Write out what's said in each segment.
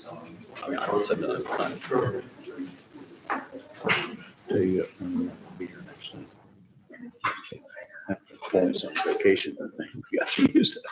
I mean, I would say that. So you got one be here next time. Plan some vacation, I think you got to use that.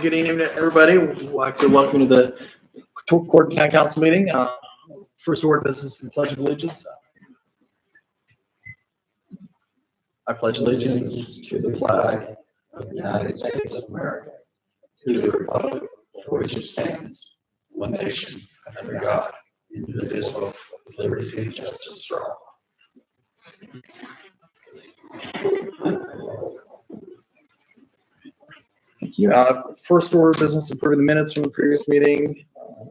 Good evening, everybody. Like I said, welcome to the Cork County Council meeting. First order of business, the Pledge of Allegiance. I pledge allegiance to the flag of the United States of America, to the republic for which it stands, one nation, under God, indivisible, with liberty and justice for all. Thank you. First order of business, approving the minutes from the previous meeting.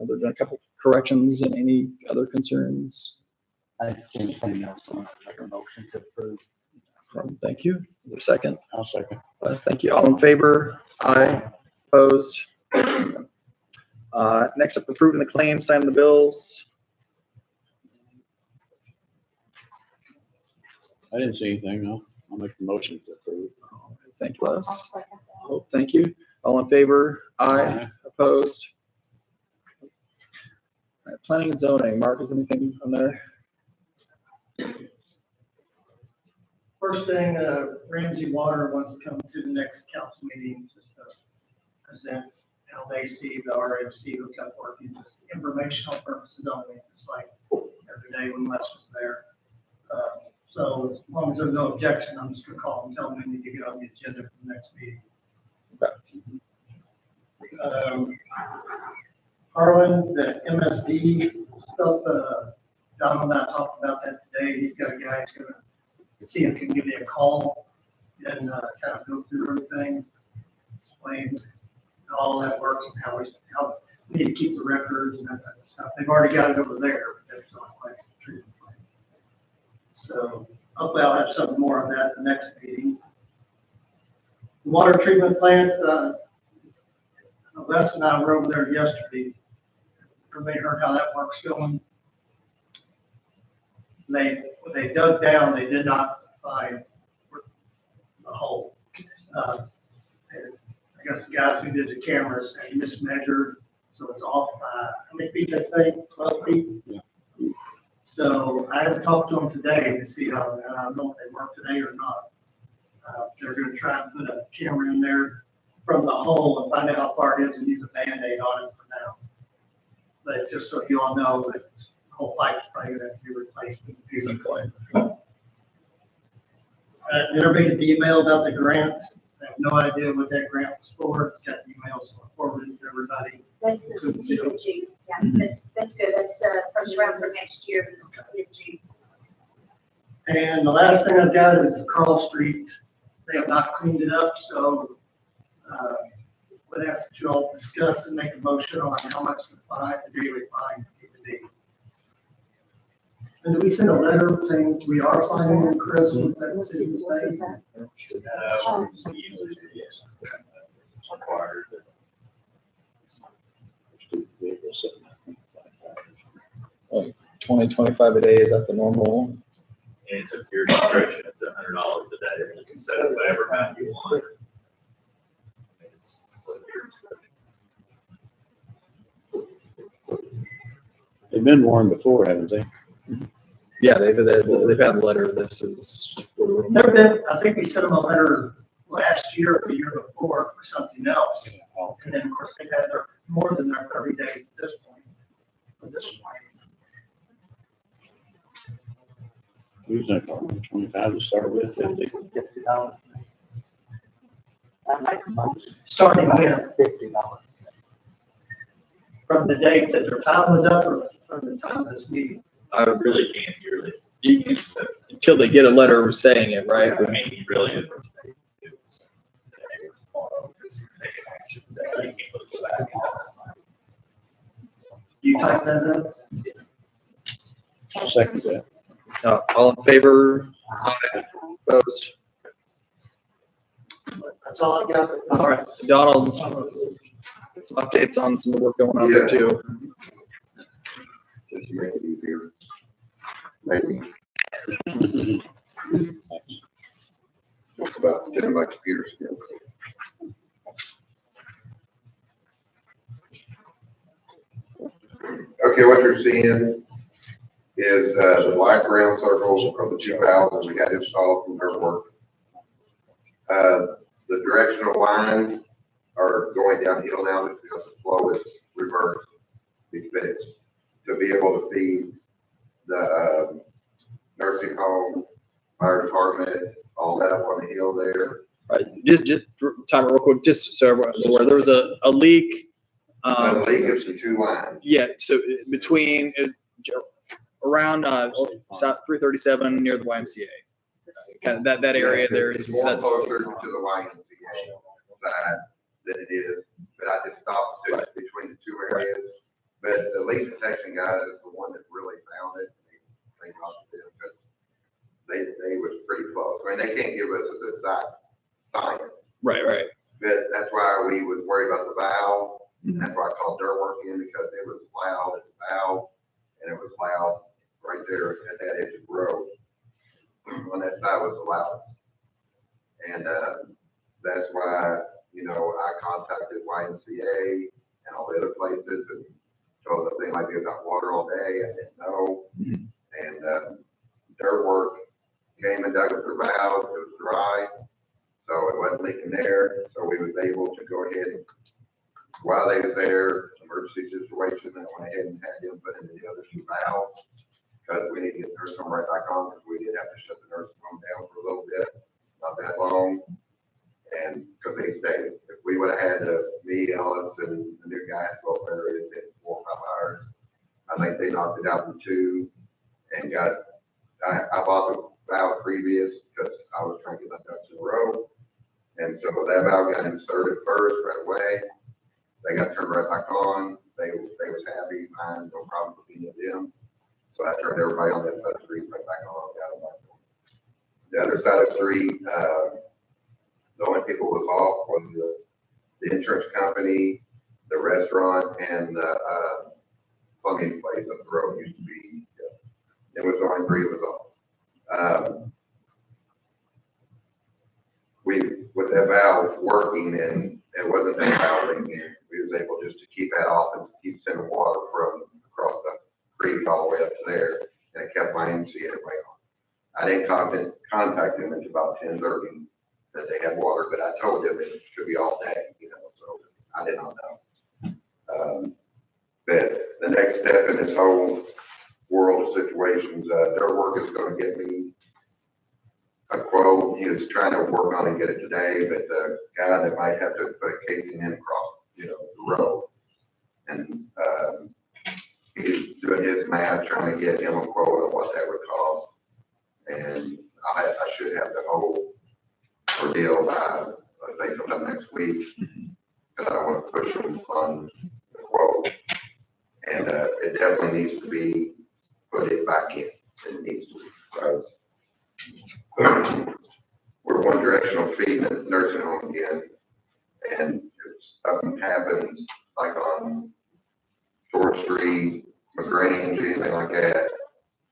There've been a couple corrections and any other concerns. I didn't see anything else. I'll make a motion to approve. Thank you. Is there a second? I'll second. Yes, thank you. All in favor? Aye. Opposed? Next up, approving the claims, signing the bills. I didn't see anything, no. I'll make the motion to approve. Thank you, Les. Oh, thank you. All in favor? Aye. Opposed? All right, planning and zoning. Mark, is anything on there? First thing, Ramsey Water wants to come to the next council meeting, just to present how they see the RFC hookup working, just informational purposes only, just like every day when Les was there. So as long as there's no objection, I'm just gonna call them, tell them we need to get on the agenda for the next meeting. Harlan, the MSD stuff, Don and I talked about that today. He's got a guy who's gonna see if he can give me a call and kind of go through everything, explain how all that works and how we need to keep the records and that type of stuff. They've already got it over there, but that's not quite the treatment plant. So hopefully I'll have something more on that at the next meeting. The water treatment plant, Les and I were over there yesterday. Everybody heard how that work's going? When they dug down, they did not find the hole. I guess the guys who did the cameras had mismeasured, so it's off by, how many feet did I say? 12 feet? Yeah. So I haven't talked to them today to see how, I don't know if they work today or not. They're gonna try and put a camera in there from the hole and find out how far it is and use a Band-Aid on it for now. But just so you all know, that the whole pipe's probably gonna have to be replaced in the future. Did everybody get the email about the grant? I have no idea what that grant was for. It's got emails, so I forwarded it to everybody. That's the CFG. Yeah, that's good. That's the first round for next year, the CFG. And the last thing I've got is the Carl Street. They have not cleaned it up, so would ask that you all discuss and make a motion on how much the daily fines need to be. And do we send a letter saying we are signing in, Chris? What's that What city is say? that? Required. 20-25 a day, is that the normal? And it's at your discretion, it's $100 a day, you can set it whatever amount you want. It's at your discretion. They've been warned before, haven't they? Yeah, they've had a letter. This is. Never been, I think we sent them a letter last year or the year before for something else. And then, of course, they've had their, more than their 30 days at this point. For this point. Who's that, 25 to start with, 50? $50. I make a motion. Starting with, $50. from the date that their time was up or from the time of this meeting. I really can't hear it. Until they get a letter saying it, right? I mean, he really is. You type that up? I'll second that. All in favor? Aye. Opposed? That's all I got. All right, Donald, some updates on some of the work going on there too. Just make it easier. Maybe. It's about 10 my computer skills. Okay, what you're seeing is the black round circles are the two valves we had installed from their work. The directional lines are going downhill now because the flow is reversed. Be fixed to be able to feed the nursing home, fire department, all that up on the hill there. Right, just time it real quick, just so everyone's aware, there was a leak. The leak is the two lines. Yeah, so between, around, South 337 near the YMCA. Kind of that area there is, It's more that's, closer to the YMCA side than it is, but I just stopped Right. between the two areas. But the leak detection guy is the one that really found it. They talked to them because they was pretty close. I mean, they can't give us the exact science, right. but that's why we was worried about the valve. And that's why I called dirt work in, because it was loud at the valve and it was loud right there at that edge of the road. On that side was the loudest. And, that's why, I contacted YMCA and all the other places and told them they might be about water all day. I didn't know. And, dirt work came and dug up their valve. It was dry, so it wasn't leaking there. So we was able to go ahead and, while they was there, emergency situation, I went ahead and had them put in the other two valves because we need to get the nursing home right back on because we did have to shut the nursing home down for a little bit, not that long. And because they stayed, if we would have had me, Ellis, and the new guy go over there, it'd been 4 or 5 hours. I think they knocked it out in 2 and I bought the valve previous because I was trying to get my ducks in a row. And so that valve got inserted first right away. They got turned right back on. They was happy, fine, no problem with any of them. So I turned everybody on that side of the street right back on. The other side of the street, the only people who was off was the insurance company, the restaurant, and the plumbing place up the road used to be. It was only 3 of us off. With that valve working and it wasn't that valve leaking, we was able just to keep that off and keep sending water from across the creek all the way up to there, and it kept my MCA way on. I didn't contact them until about 10:30 that they had water, but I told them it should be all day, so I did not know. But the next step in this whole world of situations, their work is gonna get me a quote. He was trying to work on and get it today, but the guy that might have to put a casing in across, the road. And, he's doing his math, trying to get him a quote on what that would cost. And I should have the whole ordeal by, I think sometime next week. Cause I don't want to push him on the quote. And, it definitely needs to be put it back in. It needs to be, because we're one directional feeding the nursing home again. And if something happens, like on Short Street, McGrange, anything like that,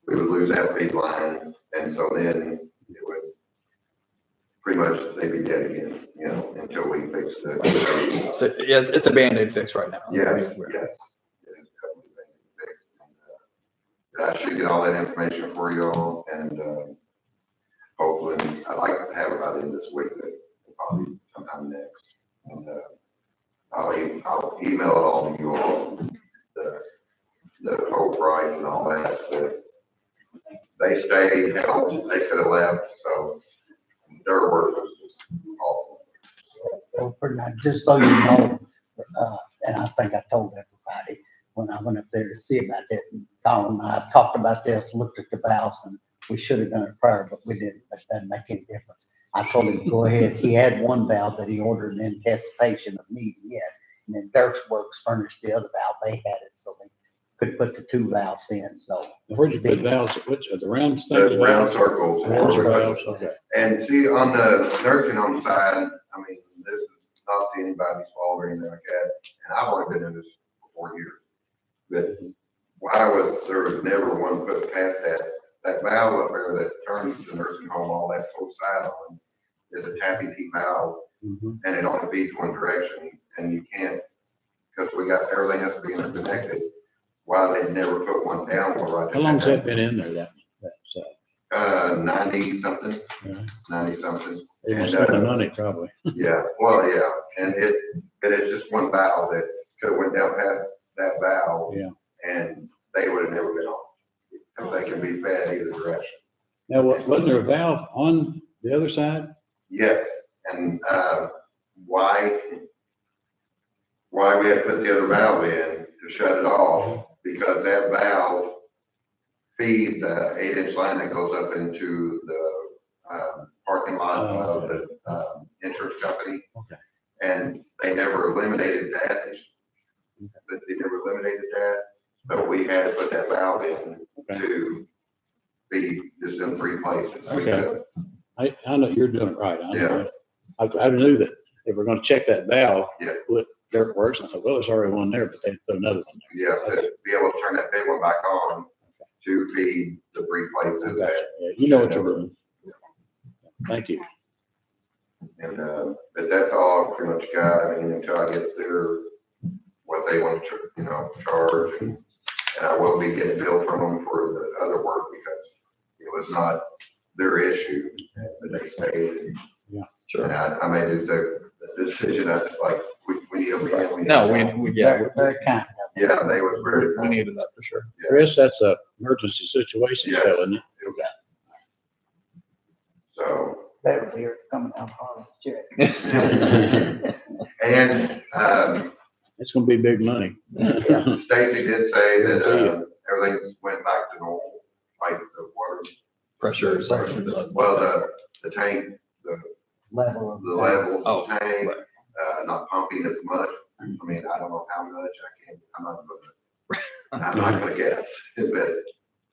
we would lose that feed line. And so then it would pretty much, they'd be dead again, until we fix the. So, yeah, it's a Band-Aid fix right now. Yes. I should get all that information for you all, and hopefully, I'd like to have it by the end of this week, but probably sometime next. And I'll email it all to you all, the whole price and all that. The they stayed, hell, they could have left, so their work was just awful. So for now, just so you know, and I think I told everybody when I went up there to see about that, Colin and I talked about this, looked at the valves, and we should have done it prior, but we didn't. But it doesn't make any difference. I told him to go ahead. He had one valve that he ordered in anticipation of needing it, and then Dirksworks furnished the other valve. They had it, so they could put the two valves in. So Where'd you put valves, which are the round The things? round circles. Round valves, okay. And see, on the nursing home side, I mean, this is not anybody's fault or anything like that, and I've only been in this for 4 years. But there was never one put past that valve up there that turns the nursing home, all that whole side on, is a tapping T valve, mhm. and it only feeds one direction, and you can't, because everything has to be interconnected. Why they never put one down right there. How long's that been in there, that 90 something, Yeah. 90 something. They And, must spend the money probably. Yeah, well, yeah, and it's just one valve that could have went down past that valve. Yeah. And they would have never been on, because they can be fed either direction. Now, wasn't there a valve on the other side? Yes, and, why we had to put the other valve in to shut it off, because that valve feeds a 8-inch line that goes up into the, parking lot of the, insurance company. Okay. And they never eliminated that. They never eliminated that, but we had to put that valve in Okay. to be just in 3 places. Okay. I know you're doing it right. I know Yeah. that. I knew that they were gonna check that valve Yeah. with Dirkworks. I thought, well, there's already one there, but they put another one Yeah, to be able to turn that big one back on to feed the 3 places there. that, Yeah, you know what you're doing. Thank you. and, but that's all I pretty much got. I mean, until I get what they want to, charge, and I will be getting billed from them for the other work because it was not their issue, but they stayed. Yeah, sure. And I made the decision, I was like, we need a. No, yeah, Very kind of them. Yeah, they was very. we needed that for sure. Chris, that's a emergency situation, Yeah. so, isn't it? So, Better hear it coming out hard check. and, It's gonna be big money. Stacy did say that, everything went back to normal, like the water. Pressure. Well, the tank, Level of. the level Oh, of the tank, right. not pumping as much. I mean, I don't know how much, I'm not gonna guess, but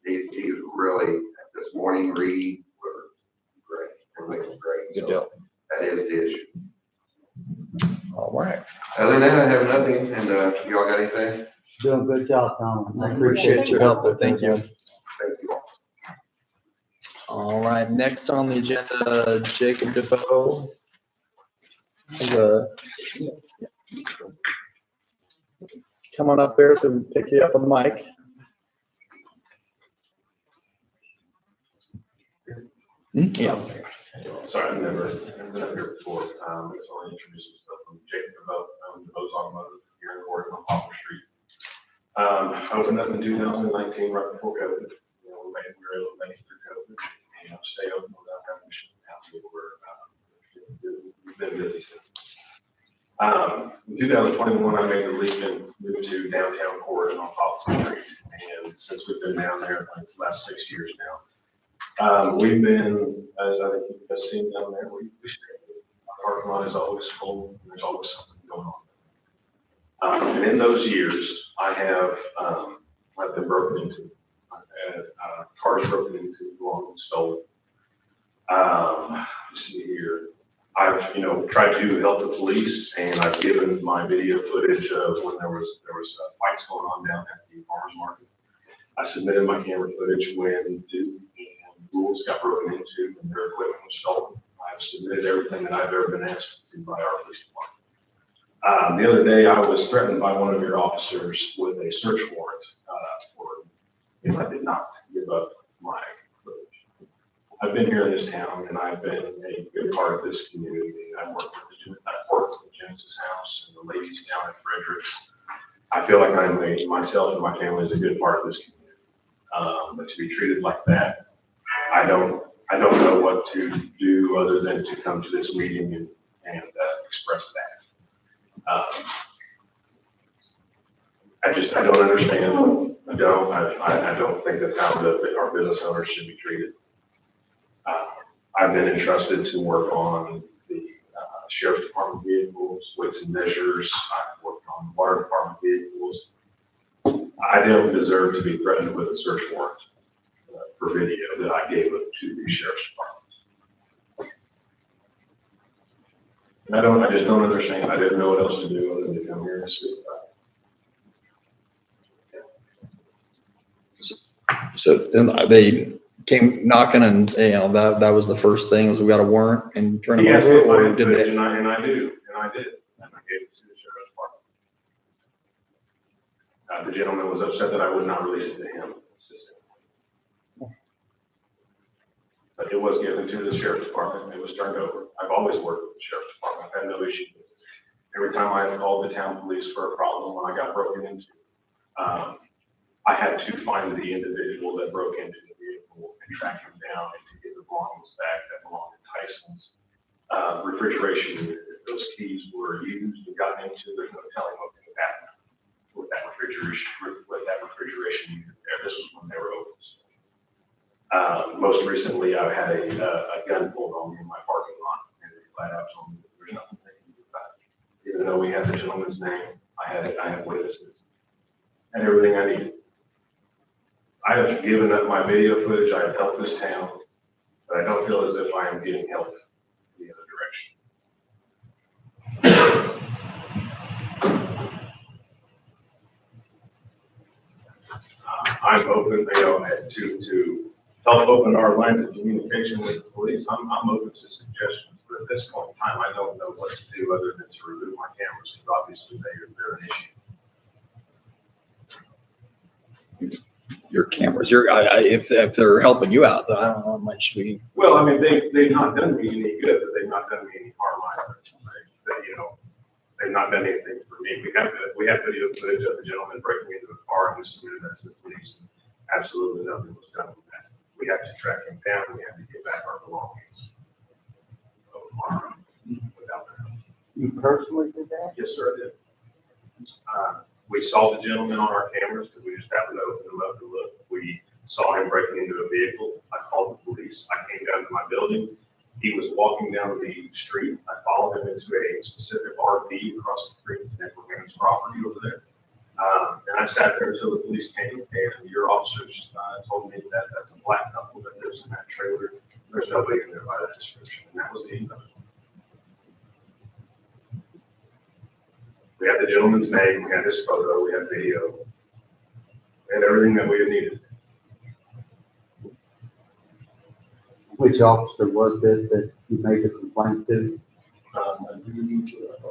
he's really, this morning read were great, everything was great. Good So deal. That is the issue. All right. Other than that, I have nothing, and, y'all got anything? Doing a good job, Tom. I appreciate your help, but thank you. Thank you all. All right, next on the agenda, Jacob Defoe. Come on up there so we can pick you up on the mic. Yeah. Sorry, I've never been up here before. I guess I'll introduce myself. I'm Jacob Devoe. I'm DeVoe's Automotive here in Oregon on Poplar Street. I opened up in 2019, right before COVID. We were able to make it through COVID and stay open without having to shut down. We've been busy since. In 2021, I made the leap and moved to downtown Corydon on Poplar Street. And since we've been down there, like the last 6 years now, we've been, as I think you guys seen down there, we stay. Our parking lot is always full, and there's always something going on. And in those years, I've been broken into. I've had cars broken into, belongings stolen. Let's see here. I've, tried to help the police, and I've given my video footage of when there was fights going on down at the farmers market. I submitted my camera footage when Duke and Rules got broken into and their equipment was stolen. I've submitted everything that I've ever been asked to by our police department. The other day, I was threatened by one of your officers with a search warrant if I did not give up my footage. I've been here in this town, and I've been a good part of this community. I've worked with the Genesis House and the ladies down at Fredericks. I feel like myself and my family is a good part of this community. But to be treated like that I don't know what to do other than to come to this meeting and express that. I don't understand. I don't think that's how our business owners should be treated. I've been entrusted to work on the sheriff's department vehicles, weights and measures. I've worked on water department vehicles. I don't deserve to be threatened with a search warrant for video that I gave up to the sheriff's department. And I just don't understand. I didn't know what else to do other than to come here and speak about it. So then they came knocking and, that was the first thing, was we got a warrant and turned He it asked me over, for or did input, they? and I did, and I gave it to the sheriff's department. The gentleman was upset that I would not release it to him. But it was given to the sheriff's department, it was turned over. I've always worked with the sheriff's department, I've had no issue with it. Every time I called the town police for a problem when I got broken into, I had to find the individual that broke into the vehicle and track him down and to get the belongings back that belonged to Tyson's refrigeration unit. If those keys were used and gotten into, there's no telling what could have happened with that refrigeration unit there. This was when they were open. Most recently, I had a gun pulled on me in my parking lot, and they flat out told me that there's nothing they can do about it. Even though we had the gentleman's name, I had witnesses, and everything I needed. I have given up my video footage, I have helped this town, but I don't feel as if I am getting help in the other direction. I'm open, to help open our lines of communication with the police. I'm open to suggestions, but at this point in time, I don't know what to do other than to remove my cameras, because obviously they're an issue. Your cameras, if they're helping you out, I don't know how much we. Well, I mean, they've not done me any good, but they've not done me any harm either. They've not done anything for me. We have video footage of the gentleman breaking into a car and we submitted that to the police. Absolutely nothing was done with that. We have to track him down. We have to get back our belongings. Without that. You personally did that? Yes, sir, I did. We saw the gentleman on our cameras because we just happened to open them up and look. We saw him breaking into a vehicle. I called the police. I came down to my building. He was walking down the street. I followed him into a specific RV across the street to Nicholas property over there. And I sat there until the police came, and your officers told me that that's a black couple that lives in that trailer. There's nobody in there by that description, and that was the end of it. We had the gentleman's name, we had his photo, we had video, we had everything that we had needed. Which officer was this that you made the complaint to? I don't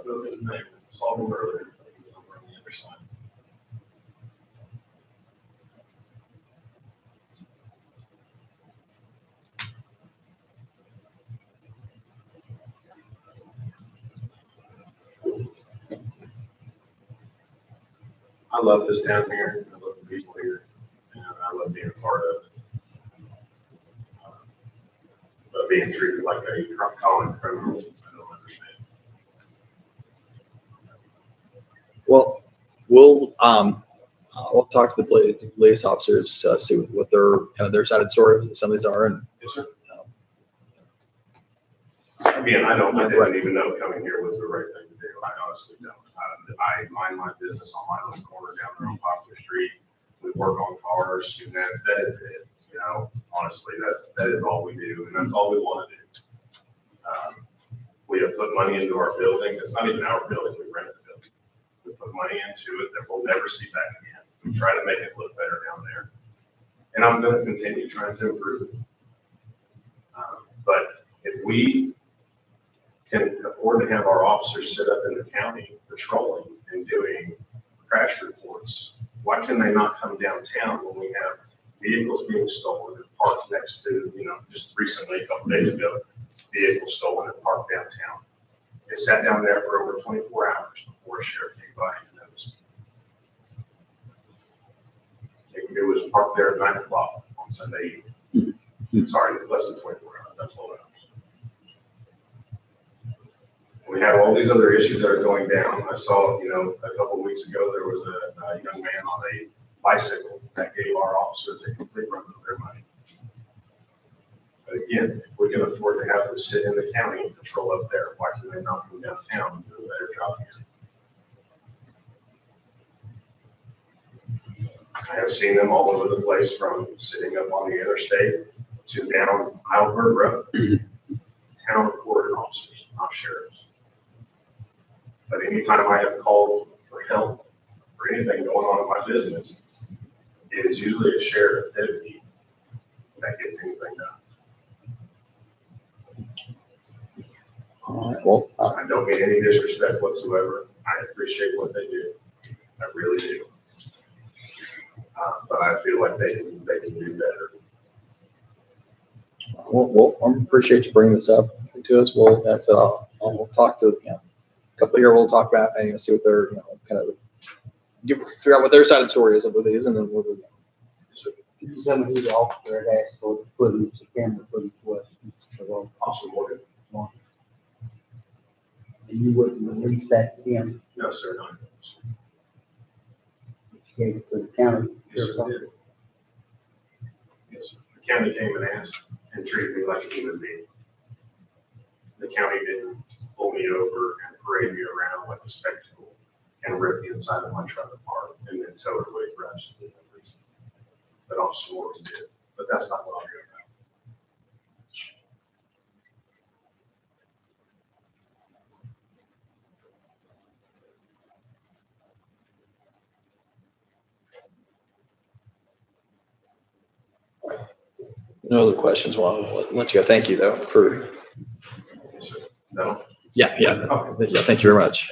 know his name, saw him earlier, but he was over on the other side. I love this town here, I love the people here, and I love being a part of it. But being treated like a common criminal, I don't understand. Well, we'll talk to the police officers, see what their kind of their side of the story, some of these are, and. Yes, sir. Again, I didn't even know coming here was the right thing to do. I honestly don't. I mind my business on my little corner down there on Poplar Street. We work on cars, and that is it. Honestly, that is all we do, and that's all we want to do. We have put money into our building. It's not even our building. We rent the building. We put money into it that we'll never see back again. We try to make it look better down there, and I'm going to continue trying to improve it. But if we can afford to have our officers sit up in the county patrolling and doing crash reports, why can they not come downtown when we have vehicles being stolen and parked next to, just recently, a couple days ago, vehicles stolen and parked downtown? It sat down there for over 24 hours before a sheriff came by and noticed. It was parked there at 9 o'clock on Sunday evening. Sorry, less than 24 hours, that's all. We have all these other issues that are going down. I saw, you know, a couple of weeks ago, there was a young man on a bicycle that gave our officers a complete run of their money. But again, if we can afford to have them sit in the county and patrol up there, why can they not come downtown and do a better job here? I have seen them all over the place, from sitting up on the interstate to down Heidelberg Road. Town court officers, not sheriffs. But anytime I have called for help or anything going on in my business, it is usually a sheriff deputy that gets anything done. All right, well, I don't mean any disrespect whatsoever. I appreciate what they do. I really do. But I feel like they can do better. Well, I appreciate you bringing this up to us. Well, that's, we'll talk to, you know, a couple of years, we'll talk about and see what they're, you know, kind of figure out what their side of the story is with these, and then we'll. Can you tell me who the officer had asked for the footage, the camera footage was? Awesome Morgan. And you wouldn't release that to him, No, sir, no. you gave it to the county? Yes, sir, I did. Yes, sir. The county came and asked and treated me like a human being. The county didn't pull me over and parade me around like a spectacle and rip the inside of my truck apart and then tow it away for absolutely no reason. But Officer Morgan did, but that's not what I'm here about. No other questions. Well, I'll let you go. Thank you though for. Yes, sir. No? Yeah. Okay. Yeah. Thank you very much.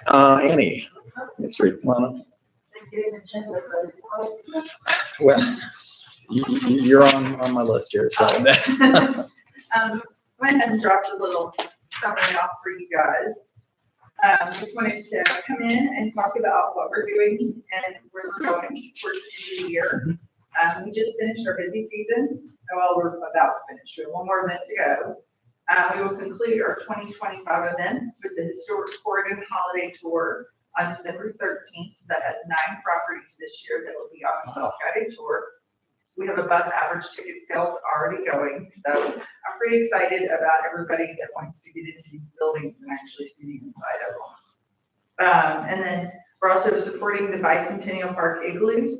All right, Annie. It's right. Well, you're on my list here, so. Went ahead and dropped a little summary off for you guys. Just wanted to come in and talk about what we're doing and where we're going towards the end of the year. We just finished our busy season. Well, we're about to finish. We have one more event to go. We will conclude our 2025 events with the Historic Oregon Holiday Tour on December 13th. That has 9 properties this year that will be on a self-guided tour. We have above average ticket sales already going, so I'm pretty excited about everybody that wants to get into these buildings and actually see the inside of them. And then we're also supporting the Bicentennial Park Igloos.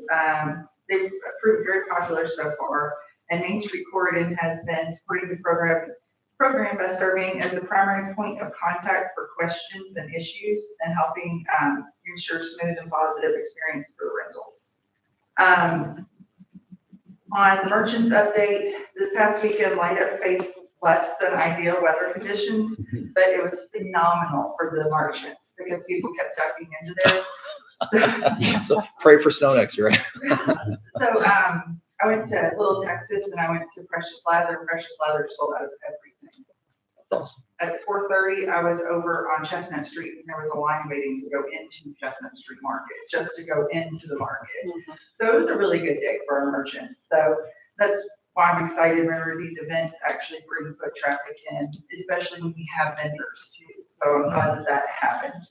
They've proved very popular so far, and Main Street Corridon has been supporting the program by serving as the primary point of contact for questions and issues and helping ensure smooth and positive experience for rentals. On the merchants update, this past weekend, Light Up faced less than ideal weather conditions, but it was phenomenal for the merchants because people kept ducking into there. So pray for snow next year. So I went to Little Texas and I went to Precious Lather. Precious Lather sold out of everything. That's awesome. At 4:30, I was over on Chestnut Street and there was a line waiting to go into Chestnut Street Market, just to go into the market. So it was a really good day for our merchants. So that's why I'm excited. Remember, these events actually bring foot traffic in, especially when we have vendors too. So I'm glad that that happened.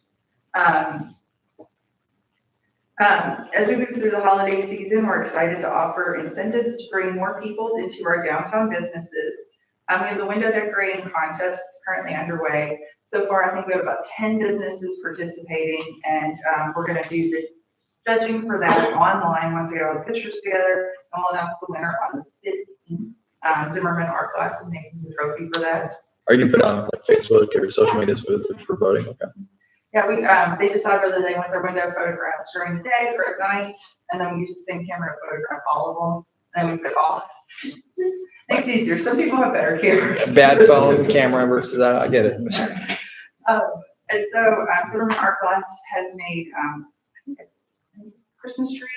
As we move through the holiday season, we're excited to offer incentives to bring more people into our downtown businesses. We have the window decorating contest that's currently underway. So far, I think we have about 10 businesses participating, and we're going to do the judging for that online once we get all the pictures together, and we'll announce the winner on the 15th. Zimmerman Art Class is making the trophy for that. Are you gonna put it on like Facebook or social media for voting? Okay. Yeah, they decide whether they want their window photographs during the day or at night, and then we use the same camera to photograph all of them. And then we put all, just makes it easier. Some people have better cameras. Bad phone camera versus that. I get it. And so Zimmerman Art Class has made a Christmas tree,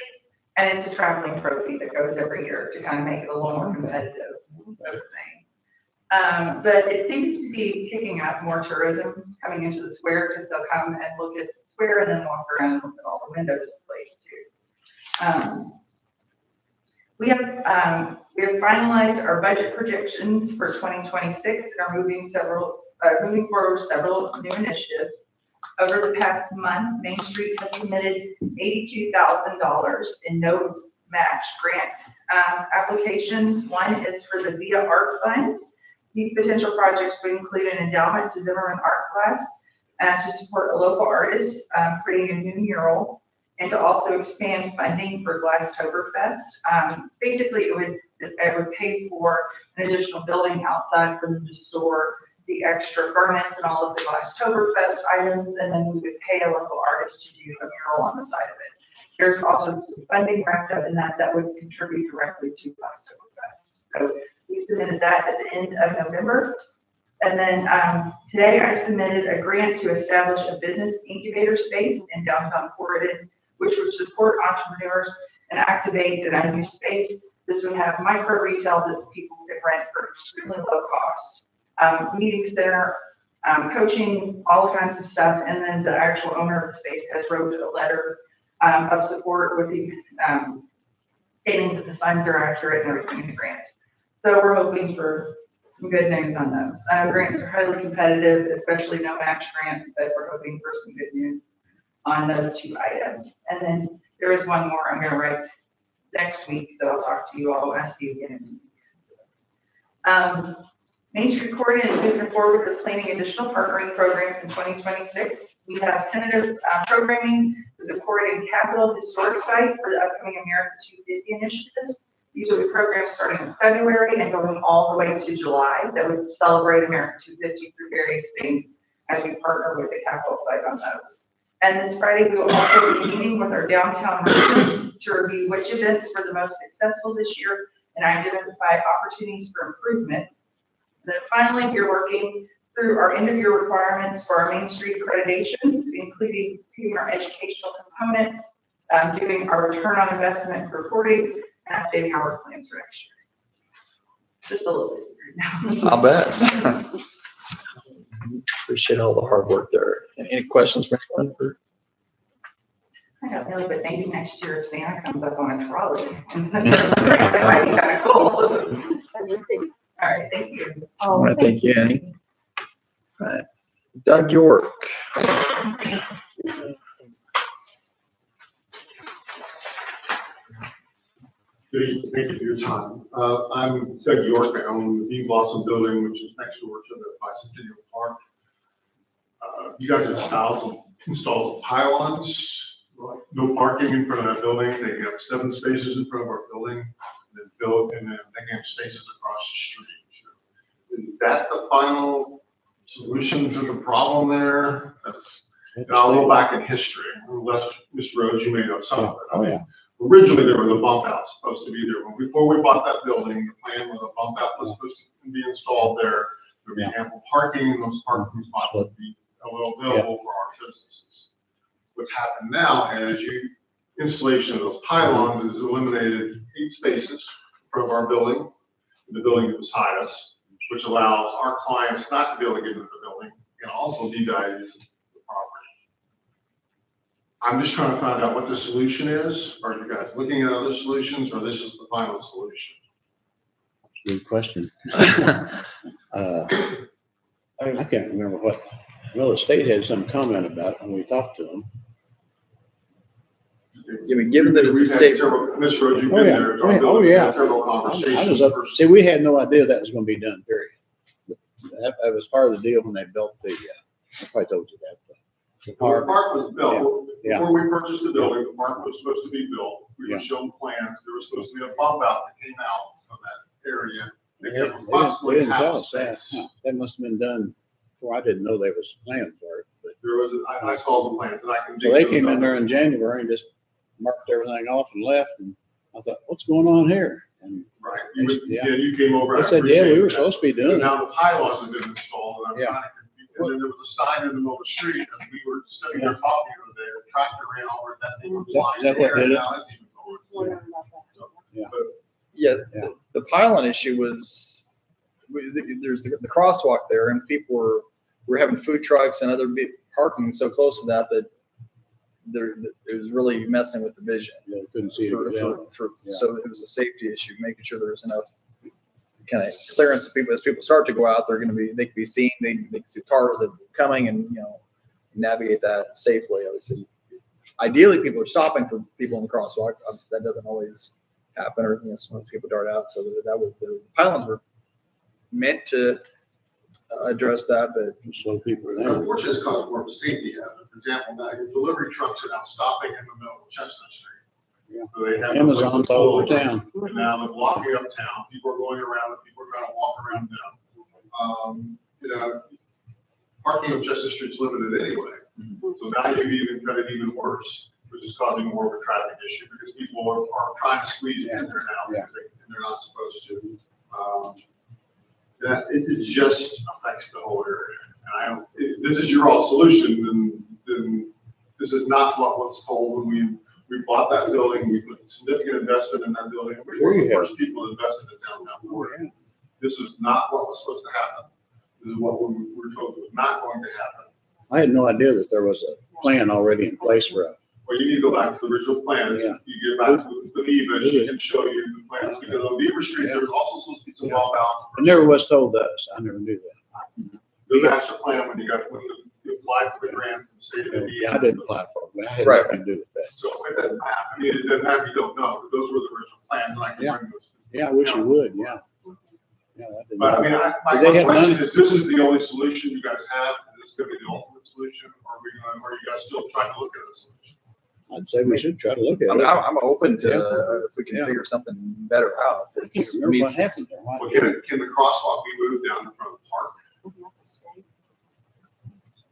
and it's a traveling trophy that goes every year to kind of make it a little more competitive sort of thing. But it seems to be picking up more tourism coming into the square because they'll come and look at the square and then walk around and look at all the window displays too. We have finalized our budget projections for 2026 and are moving forward several new initiatives. Over the past month, Main Street has submitted $82,000 in no match grant applications. One is for the Via Art Fund. These potential projects would include an endowment to Zimmerman Art Class to support a local artist creating a new mural, and to also expand funding for Glasstoberfest. Basically, it would pay for an additional building outside for them to store the extra garments and all of the Glasstoberfest items, and then we would pay a local artist to do a mural on the side of it. There's also some funding wrapped up in that would contribute directly to Glasstoberfest. So we submitted that at the end of November. And then today I submitted a grant to establish a business incubator space in downtown Corydon, which would support entrepreneurs and activate an unused space. This would have micro retail that people could rent for extremely low cost. Meeting center, coaching, all kinds of stuff. And then the actual owner of the space has wrote a letter of support with the stating that the funds are accurate and everything in the grant. So we're hoping for some good news on those. Grants are highly competitive, especially no match grants, but we're hoping for some good news on those two items. And then there is one more I'm gonna write next week that I'll talk to you all when I see you again. Main Street Corydon is moving forward with planning additional partnering programs in 2026. We have tentative programming for the Corydon Capitol Historic Site for the upcoming America 250 initiatives. These are the programs starting in February and going all the way to July that would celebrate America 250 through various things as we partner with the Capitol site on those. And this Friday, we will also be meeting with our downtown residents to review which events were the most successful this year and identify opportunities for improvement. And then finally, we're working through our end-of-year requirements for our Main Street accreditations, including our educational components, doing our return on investment reporting, and updating our plans for next year. Just a little busy right now. I'll bet. Appreciate all the hard work there. Any questions for anyone? I don't know, but maybe next year if Santa comes up on a trolley. That might be kind of cool. All right, thank you. I want to thank you, Annie. All right. Doug York. Good evening. Thank you for your time. I'm Doug York. I own the Bee Blossom Building, which is next door to the Bicentennial Park. You guys have installed pylons, no parking in front of that building. They have 7 spaces in front of our building, and then they have spaces across the street. Is that the final solution to the problem there? And I'll go back in history. Mr. Rhodes, you may know some of it. I mean, originally there was a bump out supposed to be there. Before we bought that building, the plan was a bump out was supposed to be installed there. There would be ample parking, and those parking spots would be available for our businesses. What's happened now is installation of those pylons has eliminated 8 spaces in front of our building, the building beside us, which allows our clients not to be able to get into the building and also devalue the property. I'm just trying to find out what the solution is. Are you guys looking at other solutions, or this is the final solution? Good question. I can't remember what, well, the state had some comment about it when we talked to them. Yeah, given that it's a state. Mr. Rhodes, you've Oh, been yeah. there. Oh, yeah. Several I conversations. was up, see, we had no idea that was gonna be done, period. That was part of the deal when they built the, I probably told you that. The The park. park was built, Yeah. before we purchased the building, the park was supposed to be built. We Yeah. were shown plans, there was supposed to be a bump out that came out of that area. They They kept didn't approximately half tell the us that. space. Huh. That must have been done, well, I didn't know there was plans for it, but. There was, I saw the plans, and I can. So they came in there in January and just marked everything off and left, and I thought, what's going on here? And Right, Yeah. you came over. they I said, yeah, we appreciate were that. supposed to be doing And it. now the pylons have been installed, and I'm Yeah. trying to, and then there was a sign in the middle of the street, and we were sitting there talking over there, the tractor ran over it, that thing was flying. Is that what in the air, did it? now it's even over. Yeah. But Yeah, Yeah. the pylon issue was, there's the crosswalk there, and people were having food trucks and other parking so close to that it was really messing with the vision. Yeah, couldn't see it. So it was a safety issue, making sure there was enough kind of clearance of people. As people start to go out, they can be seen, they can see cars that are coming and, navigate that safely. Obviously, ideally people are stopping for people in the crosswalk. Obviously that doesn't always happen, or, some people dart out. So the pylons were meant to address that, but Slow people down. Unfortunately, it's caused more of a safety hazard. For example, now your delivery trucks are now stopping in the middle of Chestnut Street. Yeah. So they have Amazon's all over town. And now they're blocking up town. People are going around and people are trying to walk around town. Parking on Chestnut Street's limited anyway. So now you've even got it even worse, which is causing more of a traffic issue because people are trying to squeeze in there now because they're not supposed to. It just affects the whole area. And if this is your all solution, then this is not what was told when we bought that building. We put significant investment in that building. We were the first people invested in downtown Florida. This is not what was supposed to happen. This is what we were told was not going to happen. I had no idea that there was a plan already in place for it. Well, you need to go back to the original plan. Yeah. You get back to the Beaver, she can show you the plans, because on Beaver Street, there was also supposed to be some wall balance. It never was told to us. I never knew that. The master plan, when you applied for the grant from the state of Indiana. I didn't apply for it, but I had Right. nothing to do with that. So it doesn't matter. I mean, it doesn't matter if you don't know, but those were the original plans, and I can bring those. Yeah, I wish you would, yeah. Yeah, I didn't But I know. mean, Did they my have question none? is, this is the only solution you guys have? Is this gonna be the ultimate solution, or are you guys still trying to look at a solution? I'd say we should try to look at I'm, it. I'm open to if we can Yeah. figure something better out. I can't remember what happened there. Well, can the crosswalk be moved down in front of the park?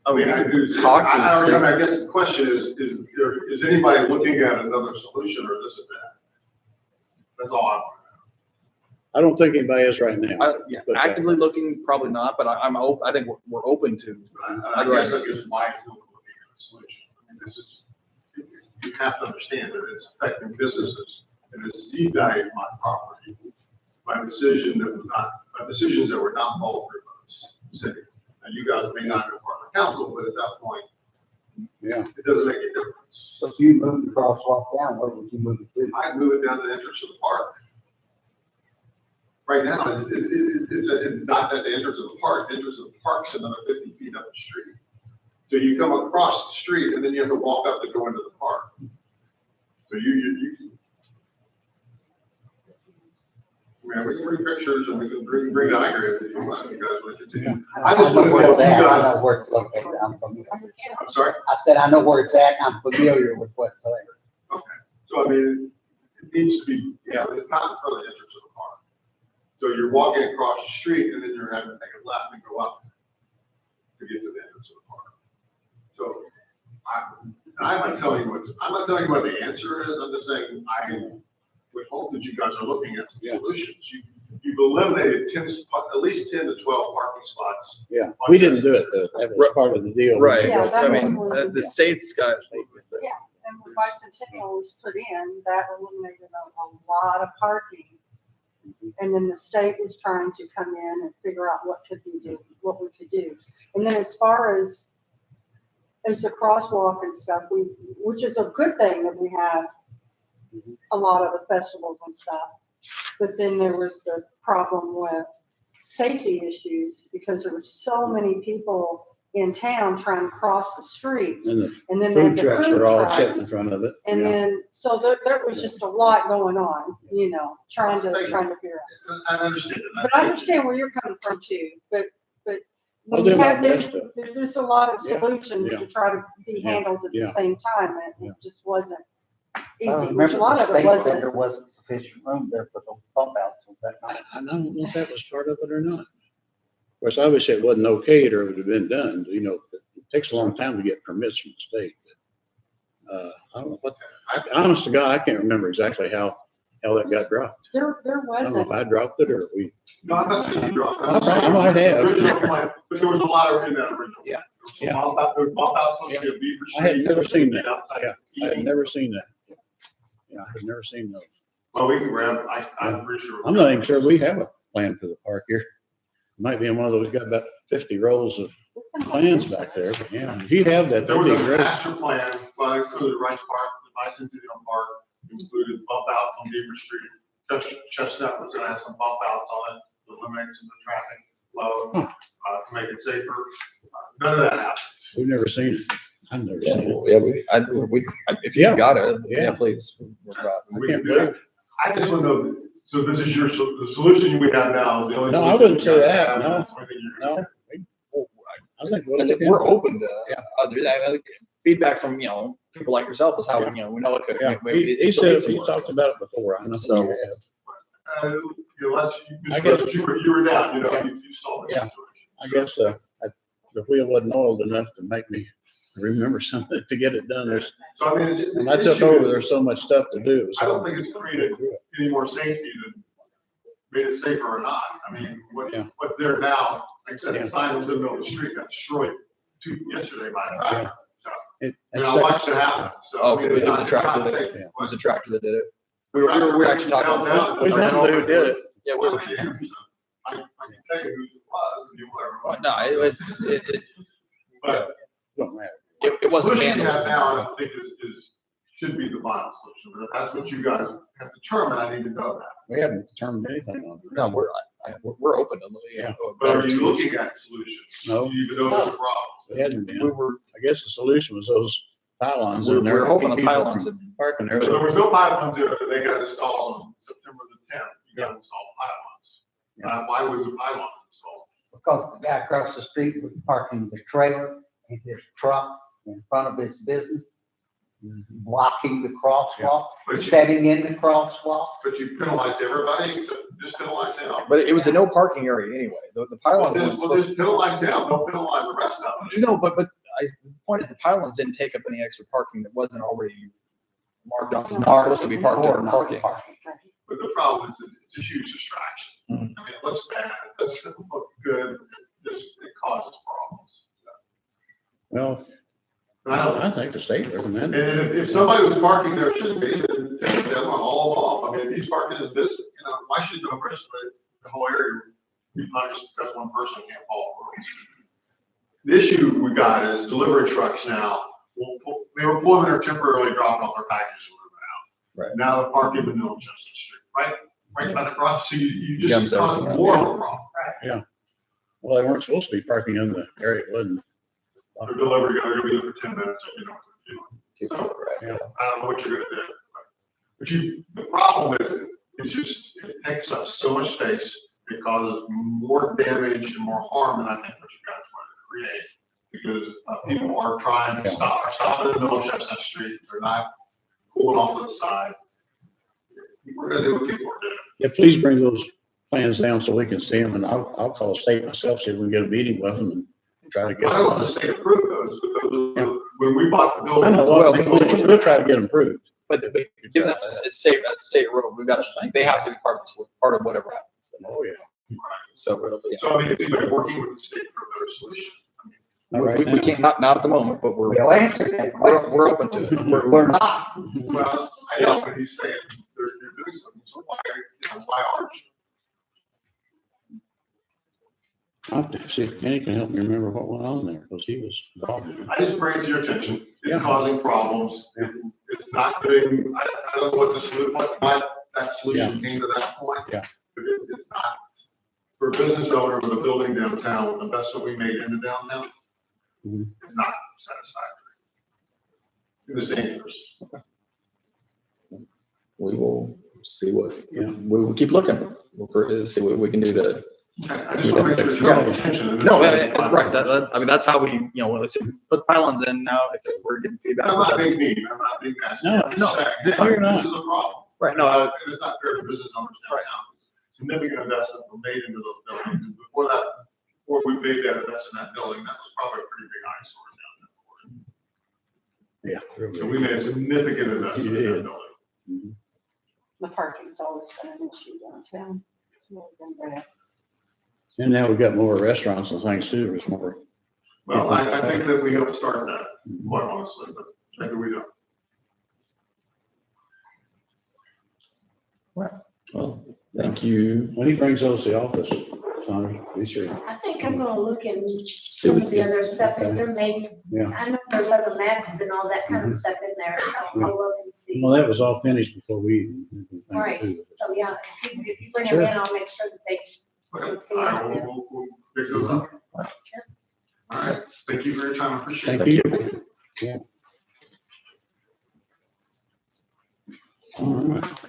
Oh, we I guess the question is anybody looking at another solution, or is this a bad? That's all I want. I don't think anybody is right now. But, actively looking, probably not, but I'm open. I think we're open to. I guess why it's looking at a solution. I mean, this is, you have to understand that it's affecting businesses, and it's devaluing my property. My decisions that were not followed through by the city. And you guys may not be part of the council, but at that point, Yeah. it doesn't make a difference. So if you move the crosswalk down, where would you move it to? I'd move it down to the entrance of the park. Right now, it's not at the entrance of the park. The entrance of the park's another 50 feet up the street. So you come across the street and then you have to walk up to go into the park. So we can bring pictures and we can bring diagrams if you want, you guys want to continue. I know where it's at, I know where it's located, I'm familiar. I'm sorry? I said, I know where it's at, I'm familiar with what's there. Okay, so I mean, it needs to be, it's not in front of the entrance of the park. So you're walking across the street and then you're having to take a left and go up to get to the entrance of the park. So I'm not telling you what the answer is, I'm just saying, I would hope that you guys are looking at some solutions. You've eliminated at least 10 to 12 parking spots. Yeah, we didn't do it, though. That was part of the deal. Right. Yeah, that I was mean, one of the state's got. Yeah, and when bicentennial was put in, that eliminated a lot of parking. And then the state was trying to come in and figure out what we could do. And then as far as the crosswalk and stuff, which is a good thing that we have a lot of the festivals and stuff. But then there was the problem with safety issues because there were so many people in town trying to cross the streets. And then Food the trucks food were all trucks. sitting in front of it. And Yeah. then, so there was just a lot going on, trying to figure out. I understand that. But I understand where you're coming from too, but I'll when do you my have best this, to- there's just a lot of Yeah, solutions yeah. to try to be Yeah, handled at the yeah. same time, and Yeah. it just wasn't I easy, which remember a lot the of it state said wasn't. there wasn't sufficient room there for those bump outs, was that not? I don't know if that was part of it or not. Of course, obviously it wasn't okayed or it would have been done, it takes a long time to get permits from the state. But, I don't know honest to God, I can't remember exactly how that got dropped. There I don't know wasn't. if I dropped it or we. No, I'm not saying you dropped it. I might have. Original plan, but there was a lot of in that original. Yeah, There was bump outs supposed to be a Beaver I had Street, never seen that. outside Yeah, I had never seen that. Yeah, I had never seen those. Well, we can grab, I'm pretty sure. I'm not even sure we have a plan for the park here. Might be in one of those, got about 50 rolls of plans back there, but yeah, if you have that, There that'd was be a great. master plan, but it included Rice Park, the Bicentennial Park, included bump outs on Beaver Street. Chestnut was gonna have some bump outs on it, to eliminate some of the traffic flow, to make it safer. None of that happened. We've never seen it. I've never Yeah, seen it. well, yeah, if you Yeah. got it, Yeah. yeah, please. We're glad. We can't can do that. I just want to know, so this is the solution we have now is the only. No, I solution wouldn't we say got that, now, no, and that's the only thing you're gonna No. do. I think we'll I think look we're into it. open to Yeah. others. I think feedback from, people like yourself is how, we know it could. Yeah, maybe he it still said, needs some he work. talked about it before, I know. So- he have. Unless I you, guess- you were down, Yeah. you saw the Yeah. situation. I guess, the wheel wasn't oiled enough to make me remember something to get it done. There's, So I mean, when I took over, there's so much stuff to do. It was I don't hard think to it's created get through it. any more safety than made it safer or not. I mean, Yeah. what they're now, like I said, Yeah. the sign was in the middle of the street, got destroyed yesterday by a tractor. It- And I watched it happen, so. Oh, I mean, it was it's a not tractor safe. It was a tractor that did it. We were actually talking. Down. We know who did it. Yeah, we were. I can tell you who it was, if you want. No, it But Don't matter. it wasn't solution you have vandalism. now, I don't think should be the final solution, but if that's what you guys have determined, I need to know that. We haven't determined anything on it. No, we're open to, Yeah. But are better you solutions. looking at solutions? No. Do you even know the problem? We hadn't been. We were, I guess the solution was those pylons we in there. were hoping the Keep people pylons from and Parking there. So there was no pylons there, that they got installed on September the 10th, you got to install pylons. Why was the pylon installed? Because the guy across the street was parking the trailer and his truck in front of his business, blocking the crosswalk, But you- setting in the crosswalk. But you penalized everybody, except just penalize him. but it was a no parking area anyway. The Well, pylon was. just penalize him, don't penalize the rest of us. No, but the point is the pylons didn't take up any extra parking that wasn't already marked off as not supposed to be parked Or or not parking. But the problem is, it's a huge distraction. I mean, it looks bad, it doesn't look good, it causes problems. Well, And I don't- I think the state And recommended. if somebody was parking there, it shouldn't be, then take them on all off. I mean, if he's parking his business, why should the rest of the whole area be punished because one person can't fall through? The issue we got is delivery trucks now, they were pulling there temporarily, dropping off their packages and moving out. Right. Now they're parking in the middle of Chestnut Street, right by the cross, so you Gums just caused everywhere. more of a problem. Well, they weren't supposed to be parking in the area, it wasn't. The delivery guy, they're gonna be there for 10 minutes, So, Yeah. I don't know what you're gonna do. But the problem is, it's just, it takes up so much space, it causes more damage and more harm than I think what you guys want to create. Because people are trying to stop in the middle of Chestnut Street, they're not pulling off to the side. We're gonna do what people are doing. Yeah, please bring those plans down so we can see them, and I'll call the state myself, see if we can get a meeting with them and try to get. I don't want to say approve those, because when we bought the I building. know, well, we'll try to get them approved. But given that's a state road, we've got to, they have to be part of whatever happens. Oh, yeah. So, yeah. So I mean, it's even working with the state for a better solution. All right, We can't, not at the moment, but We'll answer that question. we're open to it. We're not. Well, I know, but he's saying they're doing something, so why aren't you? I'll have to see if Kenny can help me remember what went on there, because he was involved in it. I just bring it to your attention, Yeah. it's causing problems, it's not doing, I don't know what the solution, why that solution came to that point. Yeah. But it's not, for a business owner with a building downtown, with the investment we made into downtown, Mhm. it's not satisfactory. It was dangerous. We will see what, Yeah. we will keep looking. We'll see what we can do to. I just want to make sure there's no attention. No, right, I mean, that's how we, let's put pylons in now, if we're getting feedback. I'm not that's- being mean, I'm not being nasty. No, I'm no, just saying, you're not. This is a problem. Right, no, And it's not fair to business owners downtown. Significant investment was made into those buildings, and before we made that investment in that building, that was probably a pretty big eyesore down Yeah. there. So we made a significant investment in that building. The parking's always been an issue downtown. It's really been bad. And now we've got more restaurants and things too, there's more. Well, I think that we helped start that, quite honestly, but maybe we don't. Well, thank you. When he brings those to the office, Sandra, be sure. I think I'm gonna look in some of the other stuff, is there maybe, Yeah. I know there's other maps and all that kind of stuff in there, I'll look and see. Well, that was all finished before we even. Right. So, yeah, if you bring them Sure. in, I'll make sure that they can see All it. right, we'll pick those up. All right, thank you for your time, I appreciate Thank it. you. Yeah. All right.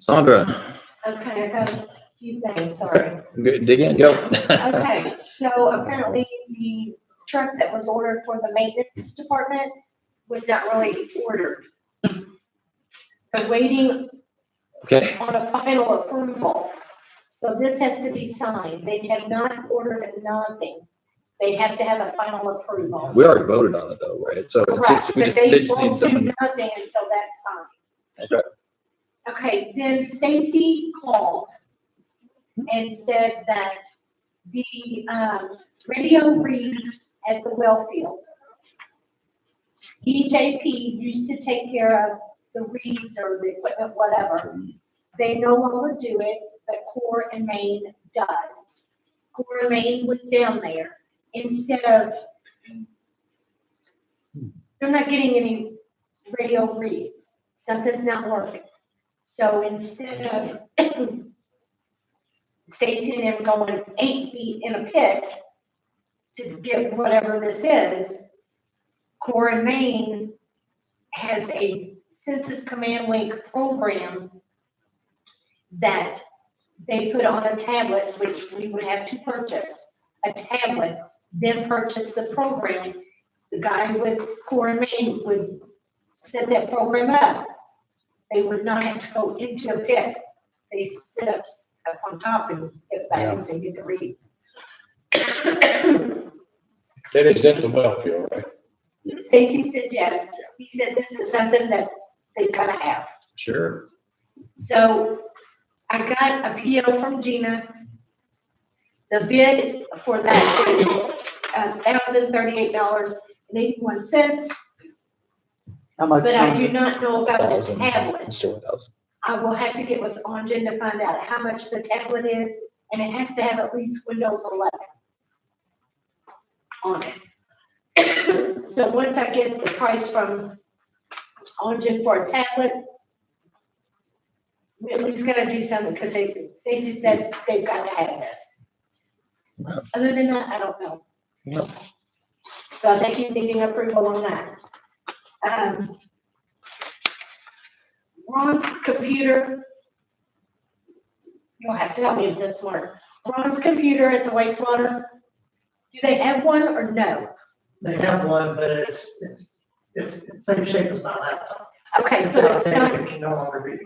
Sandra, Okay, I got a few things, sorry. dig in, go. Okay, so apparently the truck that was ordered for the maintenance department was not really ordered. They're waiting Okay, on a final approval. So this has to be signed. They have not ordered nothing. They have to have a final approval. we already voted on it though, right? So it's just, Correct, we but just, they they just need won't do someone. nothing until that's signed. Okay. Okay, then Stacy called and said that the, radio reads at the well field. EJP used to take care of the reeds or the equipment, whatever. They no longer do it, but Core and Main does. Core and Main was down there instead of, they're not getting any radio reads. Something's not working. So instead of Stacy and them going 8 feet in a pit to get whatever this is, Core and Main has a Census Command Link program that they put on a tablet, which we would have to purchase a tablet, then purchase the program. The guy with Core and Main would set that program up. They would not have to go into a pit. They sit up on top and get back and get the read. That is at the well field, right? Stacy said yes. He said this is something that they gotta have. Sure. So I got a PO from Gina. The bid for that is $1,038.81. How much? But I do not know about the 1,000, tablet. let's do 1,000. I will have to get with Ongen to find out how much the tablet is, and it has to have at least Windows 11 on it. So once I get the price from Ongen for a tablet, we at least gotta do something, because Stacy said they've got to have this. Other than that, I don't know. No. So I think he's needing approval on that. Ron's computer, you'll have to help me with this one. Ron's computer at the wastewater, do they have one or no? They have one, but it's the same shape as my laptop. Okay, so it's not, It can no longer be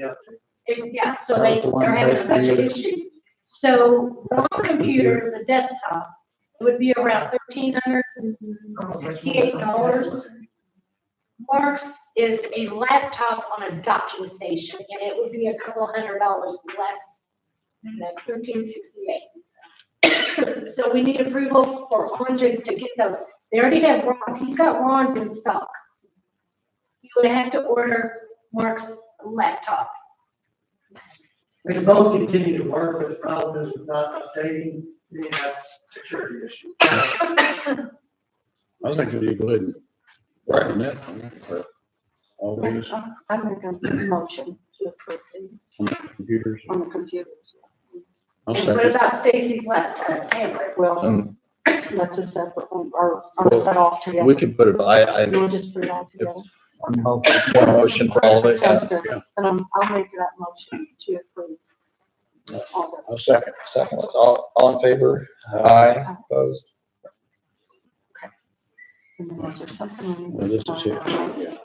updated. yeah, so they're having a bunch of issues. So Ron's computer is a desktop, it would be around $1,368. Mark's is a laptop on a docking station, and it would be a couple $100 less than that $1,368. So we need approval for Ongen to get those. They already have Ron's, he's got Ron's in stock. You would have to order Mark's laptop. They can both continue to work, but the problem is with not updating, you have security issues. I think we need to go ahead and write on that. For all these I make a motion to approve on the computers. on the computers. I'll And what second. about Stacy's laptop, tablet? Well, that's a separate one, or is that all together? We can put it, I We'll just put it all together. One motion. one motion for all of it. Sounds Yeah. good. And I'll make that motion to approve. all of it. I'll second. Second, let's all in favor? Aye, opposed? And then was there something? we need Well, to this is sign it. on? Yeah.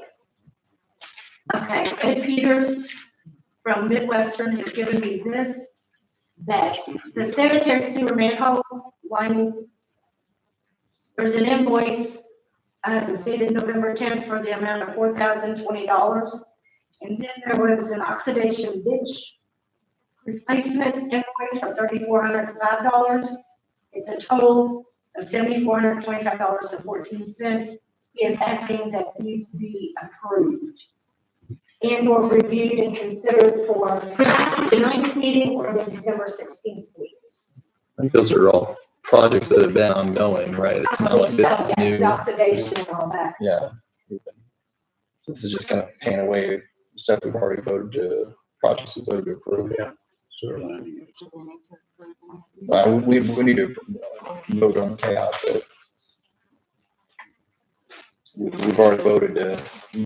Okay, Ed Peters from Midwestern has given me this, that the sanitary sewer manhole lining, there's an invoice, it's dated November 10th for the amount of $4,020. And then there was an oxidation ditch replacement invoice for $3,405. It's a total of $7,425.14. He is asking that these be approved and or reviewed and considered for tonight's meeting or the December 16th meeting. I think those are all projects that have been ongoing, right? It's not like this is new. Oxidation and all that. Yeah. This is just kind of paying away stuff we've already voted to, projects we've voted to approve. Yeah. Sewer lining. Do we need to approve that? We need to vote on chaos, but we've already voted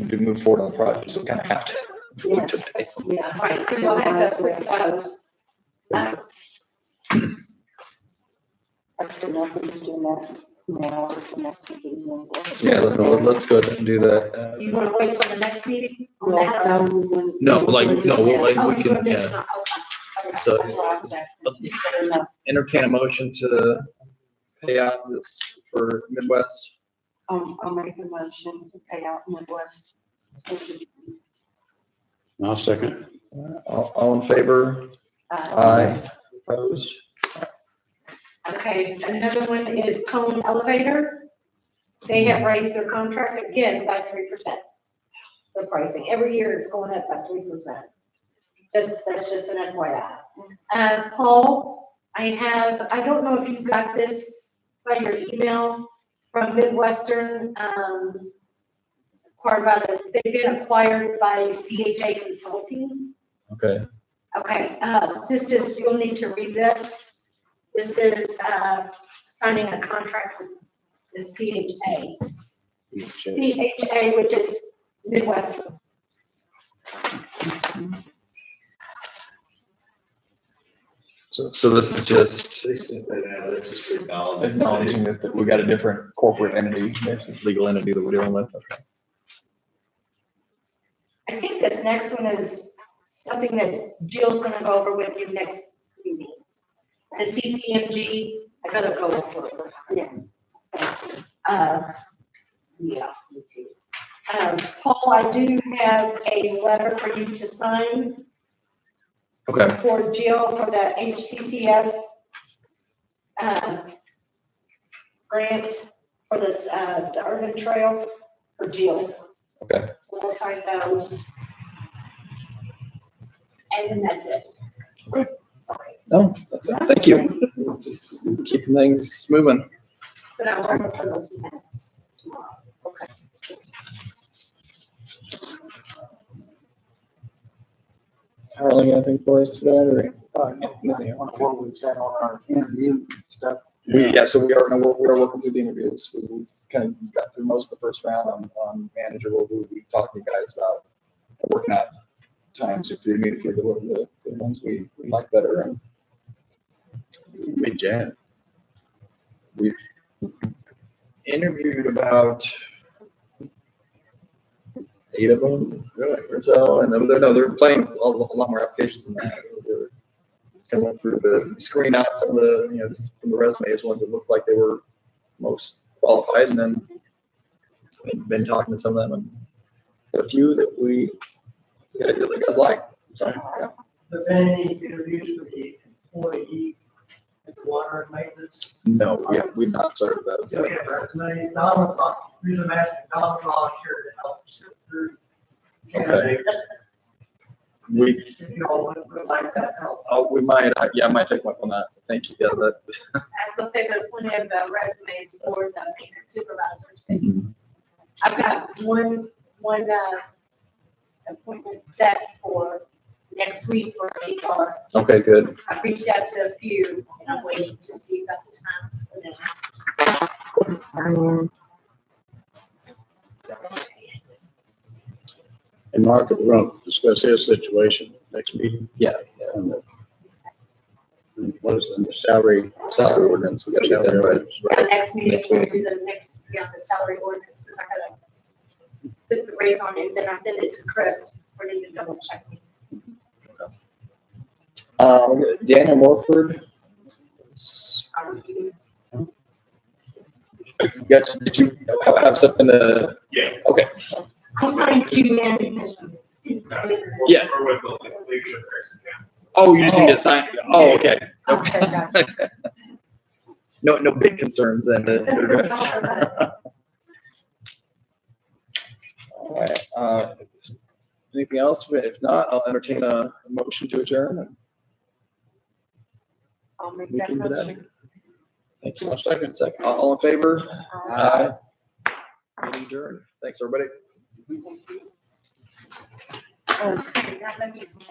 to move forward on the project, so we kind of have to. Yeah. today. Yeah. Right, so you'll have to approve those. I still know if we're just doing that now or the next meeting. Yeah, let's go ahead and do that. You wanna wait till the next meeting? on Well, that? no, we wouldn't- No, like, no, Yeah. like, Oh, we you can, want to- yeah. okay. So That's what I was asking. No, entertain a motion to pay out this for Midwest. I'll make a motion to pay out Midwest. I'll second. All in favor? Aye. Opposed? Okay, another one is Cone Elevator. They have raised their contract again by 3%. The pricing, every year it's going up by 3%. That's just an FYI. Paul, I don't know if you got this by your email from Midwestern, they've been acquired by CHA Consulting. Okay. Okay, this is, you'll need to read this. This is, signing a contract with the CHA. CHA, which is Midwestern. So this is just They sent that out, it's just acknowledging. acknowledging that we got a different corporate entity, basically legal entity that we're dealing with. Okay. I think this next one is something that Jill's gonna go over with you next meeting. The CCMG, I gotta go over it. Yeah. Yeah, me too. Paul, I do have a letter for you to sign Okay. for Jill for the HCCF, grant for this, the urban trail for Jill. Okay. So we'll sign those. And then that's it. Okay. Sorry, No, that's it. Thank you. Keeping things moving. but I'll work for those minutes tomorrow. Okay. Harlan, anything for us today? Or? Nothing on what we've had on our interview stuff. Yeah, so we are, no, we're working through the interviews. We kind of got through most of the first round on manager. We'll be talking to you guys about working out times if you meet the ones we like better. And Big jam. we've interviewed about 8 of them, really, or so, and they're playing a lot more applications than that. We're just kind of went through the screen out some of the, just from the resumes, ones that looked like they were most qualified, and then been talking to some of them, and a few that we guys like. So, yeah. Have been any interviews for the employee at the water and maintenance? No, we've not started that So we yet. have resumes, Don, reason I'm asking, Don volunteered to help sift through candidates. We, If you all would like that help. we might, I might take one on that. Thank you. Yeah, that. I was gonna say there's plenty of resumes for the maintenance supervisors. I've got one appointment set for next week for HR. Okay, good. I've reached out to a few and I'm waiting to see about the times for them. And Mark, we're going to discuss his situation next meeting. Yeah. And what is the salary Ordinance, we gotta get that right. Yeah, next meeting, we'll do the next, the salary ordinance, because I gotta put the raise on it, then I send it to Chris for him to double check me. Daniel Morford. Did you have something to? Yeah. Okay. I signed you in. Yeah. Or with the leadership person, yeah. Oh, you just need to sign. Oh, okay. Okay, gotcha. No big concerns then to address. All right. Anything else? If not, I'll entertain a motion to adjourn. I'll make We that can do that. motion. Thank you. I'll second. Second, all in favor? Aye. Meeting adjourned. Thanks, everybody. Um, That might be some-